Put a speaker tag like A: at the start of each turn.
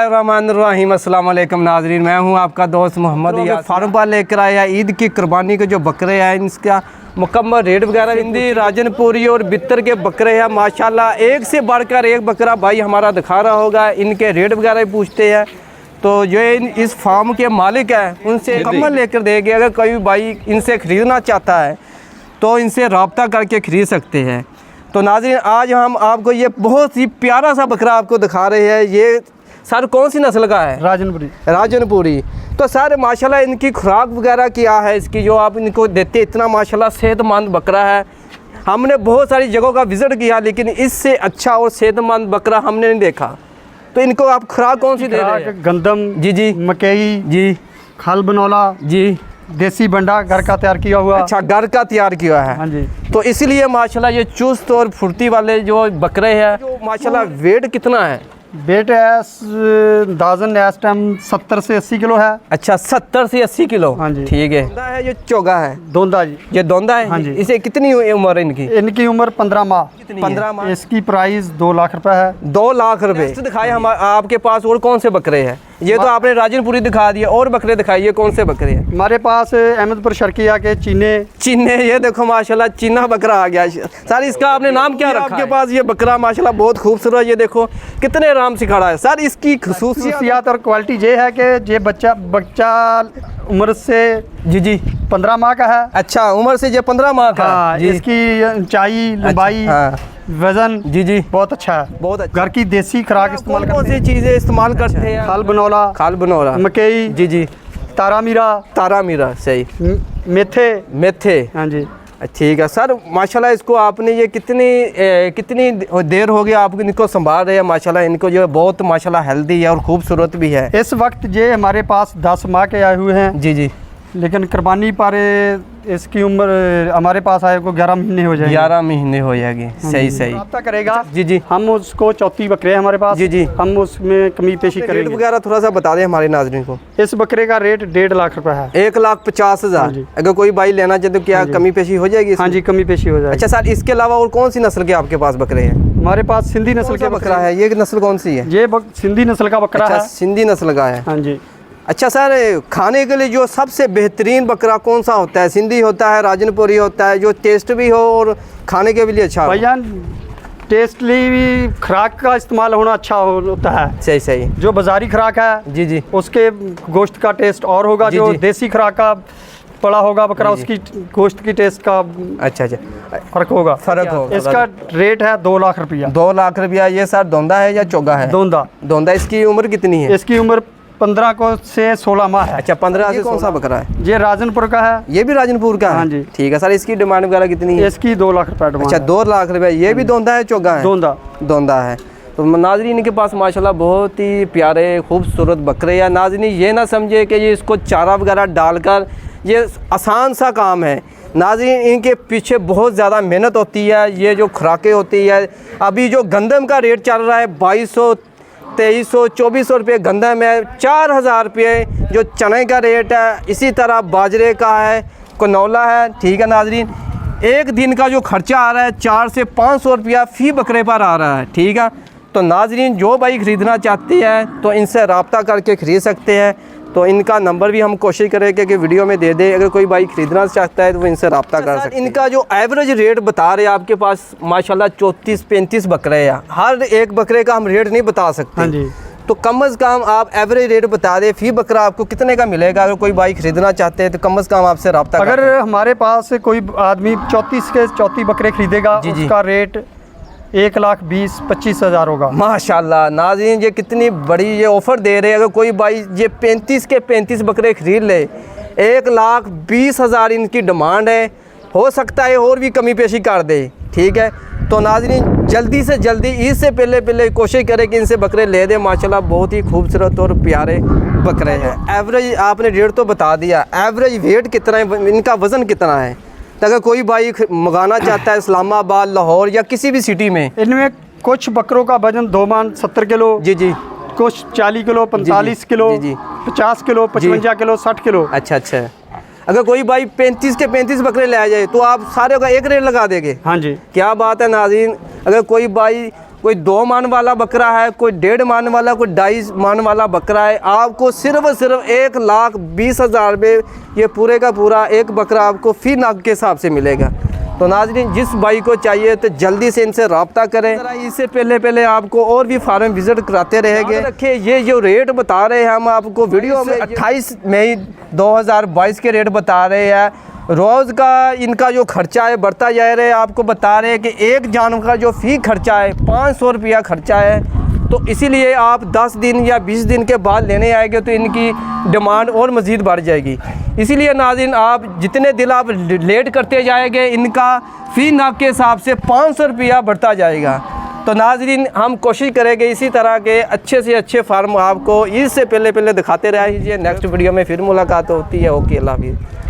A: बिस्मिल्लाहिर्रहमानिर्रहीम। अस्सलाम वालेकुम नाज़रीन, मैं हूं आपका दोस्त मोहम्मद यासिर। फार्म पर लेकर आया ईद की कुर्बानी के जो बकरे हैं इसका मुकम्मल रेट वगैरह हिंदी राजनपुरी और बित्तर के बकरे हैं माशाल्लाह, एक से बढ़कर एक बकरा भाई हमारा दिखा रहा होगा। इनके रेट वगैरह पूछते हैं तो जो इस फार्म के मालिक हैं उनसे मुकम्मल लेकर देंगे। अगर कोई भाई इनसे ख़रीदना चाहता है तो इनसे रब्ता करके ख़रीद सकते हैं। तो नाज़रीन आज हम आपको ये बहुत ही प्यारा सा बकरा आपको दिखा रहे हैं। ये सर कौन सी नस्ल का है? राजनपुरी। तो सर माशाल्लाह इनकी खुराक वगैरह क्या है इसकी जो आप इनको देते? इतना माशाल्लाह सेहतमंद बकरा है। हमने बहुत सारी जगहों का विज़िट किया लेकिन इससे अच्छा और सेहतमंद बकरा हमने नहीं देखा। तो इनको आप खुराक कौन सी दे रहे हैं?
B: गंदम
A: जी,
B: मकई
A: जी,
B: खल बनौला
A: जी,
B: देसी बंडा घर का तैयार किया हुआ।
A: अच्छा, घर का तैयार किया है।
B: हाँ जी।
A: तो इसलिए माशाल्लाह ये चुस्त और फुर्ती वाले जो बकरे हैं जो माशाल्लाह वेट कितना है?
B: वेट है दाजन इस टाइम 70 से 80 किलो है।
A: अच्छा, 70 से 80 किलो।
B: हाँ जी।
A: ठीक है। दोंदा है ये चोगा है?
B: दोंदा जी।
A: ये दोंदा है?
B: हाँ जी।
A: इसे कितनी उम्र है इनकी?
B: इनकी उम्र 15 माह।
A: 15 माह।
B: इसकी प्राइस 2 लाख रुपए है।
A: 2 लाख रुपए। दिखाए हम आपके पास और कौन से बकरे हैं? ये तो आपने राजनपुरी दिखा दिया, और बकरे दिखाइए कौन से बकरे हैं?
B: हमारे पास अहमदपुर शर्किया के चीने।
A: ये देखो माशाल्लाह चीना बकरा आ गया। सर इसका आपने नाम क्या रखा? आपके पास ये बकरा माशाल्लाह बहुत खूबसूरत, ये देखो कितने आराम से खड़ा है। सर इसकी
B: खसूसियात और क्वालिटी ये है कि ये बच्चा उम्र से
A: जी
B: 15 माह का है।
A: अच्छा, उम्र से ये 15 माह का।
B: हाँ, इसकी ऊंचाई लंबाई वजन
A: जी
B: बहुत अच्छा है।
A: बहुत अच्छा।
B: घर की देसी खुराक इस्तेमाल
A: कौन सी चीज़ें इस्तेमाल करते हैं?
B: खाल बनौला
A: मकई
B: जी तारा मीरा
A: सही, मेथे।
B: हाँ जी।
A: ठीक है सर माशाल्लाह। इसको आपने ये कितनी देर हो गया आप इनको संभाल रहे हैं? माशाल्लाह इनको जो बहुत माशाल्लाह हेल्दी है और खूबसूरत भी है।
B: इस वक्त ये हमारे पास 10 माह के आए हुए हैं।
A: जी,
B: लेकिन कुर्बानी पर इसकी उम्र हमारे पास आए को 11 महीने हो जाएंगे।
A: 11 महीने हो जाएगी। सही।
B: रब्ता करेगा।
A: जी। हम
B: उसको चौथी बकरे हैं हमारे पास।
A: जी।
B: हम उसमें कमी पेशी करेंगे।
A: रेट वगैरह थोड़ा सा बता दें हमारे नाज़रीन को।
B: इस बकरे का रेट 1.5 लाख रुपए है।
A: 1,50,000। अगर कोई भाई लेना चाहे तो क्या कमी पेशी हो जाएगी?
B: हाँ जी, कमी पेशी हो जाएगी।
A: अच्छा सर, इसके अलावा और कौन सी नस्ल के आपके पास बकरे हैं?
B: हमारे पास सिंधी नस्ल का
A: बकरा है। ये नस्ल कौन सी है?
B: ये सिंधी नस्ल का बकरा है।
A: सिंधी नस्ल का है।
B: हाँ जी।
A: अच्छा सर, खाने के लिए जो सबसे बेहतरीन बकरा कौन सा होता है? सिंधी होता है, राजनपुरी होता है, जो टेस्ट भी हो और खाने के लिए अच्छा हो?
B: भैया टेस्टली भी खुराक का इस्तेमाल होना अच्छा होता है।
A: सही। जो
B: बाजारी खुराक है
A: जी
B: उसके गोश्त का टेस्ट और होगा। जो देसी खुराक का पड़ा होगा बकरा उसकी गोश्त की टेस्ट का अच्छा फर्क होगा। इसका रेट है 2 लाख रुपया।
A: 2 लाख रुपया। ये सर दोंदा है या चोगा है? दोंदा। इसकी उम्र कितनी है?
B: इसकी उम्र 15 से 16 माह है।
A: अच्छा, 15 से कौन सा बकरा है?
B: ये राजनपुर का है।
A: ये भी राजनपुर का है?
B: हाँ जी।
A: ठीक है सर, इसकी डिमांड वगैरह कितनी है?
B: इसकी 2 लाख रुपया डिमांड।
A: अच्छा, 2 लाख रुपया। ये भी दोंदा है चोगा है? दोंदा है। तो नाज़रीन के पास माशाल्लाह बहुत ही प्यारे खूबसूरत बकरे हैं। नाज़रीन ये ना समझे कि ये इसको चारा वगैरह डालकर ये आसान सा काम है। नाज़रीन इनके पीछे बहुत ज़्यादा मेहनत होती है। ये जो खुराकें होती है, अभी जो गंदम का रेट चल रहा है 2200, 2300, 2400 रुपये गंदम है। 4000 रुपये जो चने का रेट है। इसी तरह बाजरे का है, कनौला है। ठीक है नाज़रीन, एक दिन का जो खर्चा आ रहा है 400 से 500 रुपया फ़ी बकरे पर आ रहा है। ठीक है, तो नाज़रीन जो भाई ख़रीदना चाहती है तो इनसे रब्ता करके ख़रीद सकते हैं। तो इनका नंबर भी हम कोशिश करेंगे कि वीडियो में दे दे। अगर कोई भाई ख़रीदना चाहता है तो वो इनसे रब्ता कर सकते हैं। इनका जो एवरेज रेट बता रहे हैं आपके पास माशाल्लाह 34-35 बकरे हैं। हर एक बकरे का हम रेट नहीं बता सकते।
B: हाँ जी।
A: तो कम अज़ कम आप एवरेज रेट बता दें, फ़ी बकरा आपको कितने का मिलेगा? अगर कोई भाई ख़रीदना चाहते हैं तो कम अज़ कम आपसे रब्ता।
B: अगर हमारे पास कोई आदमी 34 बकरे खरीदेगा उसका रेट 1,20,25,000 होगा।
A: माशाल्लाह नाज़रीन ये कितनी बड़ी ये ऑफ़र दे रहे हैं। अगर कोई भाई ये 35 के 35 बकरे खरीद ले, 1,20,000 इनकी डिमांड है। हो सकता है और भी कमी पेशी कर दे। ठीक है, तो नाज़रीन जल्दी से जल्दी ईद से पहले कोशिश करें कि इनसे बकरे ले दें। माशाल्लाह बहुत ही खूबसूरत और प्यारे बकरे हैं। एवरेज आपने रेट तो बता दिया, एवरेज वेट कितना है, इनका वज़न कितना है? तो अगर कोई भाई मंगाना चाहता है इस्लामाबाद, लाहौर या किसी भी सिटी में,
B: इनमें कुछ बकरों का वजन 2 मान 70 किलो।
A: जी।
B: कुछ 40 kilo, 45 kilo, 50 kilo, 55 kilo, 60 kilo.
A: अच्छा। अगर कोई भाई 35 के 35 बकरे ले आ जाए तो आप सारे का एक रेट लगा देंगे?
B: हाँ जी।
A: क्या बात है नाज़रीन। अगर कोई भाई कोई 2 मान वाला बकरा है, कोई 1.5 मान वाला, कोई 2.5 मान वाला बकरा है, आपको सिर्फ 1,20,000 रुपये ये पूरे का पूरा एक बकरा आपको फी नाग के हिसाब से मिलेगा। तो नाज़रीन, जिस भाई को चाहिए तो जल्दी से इनसे रब्ता करें। इससे पहले आपको और भी फार्म विज़िट कराते रहेंगे। रखिए, ये जो रेट बता रहे हैं हम आपको वीडियो में 28 मई 2022 के रेट बता रहे हैं। रोज़ का इनका जो खर्चा है बढ़ता जा रहा है। आपको बता रहे हैं कि एक जानवर का जो फ़ी खर्चा है 500 रुपया खर्चा है। तो इसीलिए आप 10 दिन या 20 दिन के बाद लेने आएंगे तो इनकी डिमांड और मज़ीद बढ़ जाएगी। इसीलिए नाज़रीन, आप जितने दिन आप लेट करते जाएंगे इनका फ़ी नाग के हिसाब से 500 रुपया बढ़ता जाएगा। तो नाज़रीन, हम कोशिश करेंगे इसी तरह के अच्छे से अच्छे फार्म आपको इससे पहले दिखाते रहिए। नेक्स्ट वीडियो में फिर मुलाकात होती है। ओके, अल्लाह हाफ़िज़।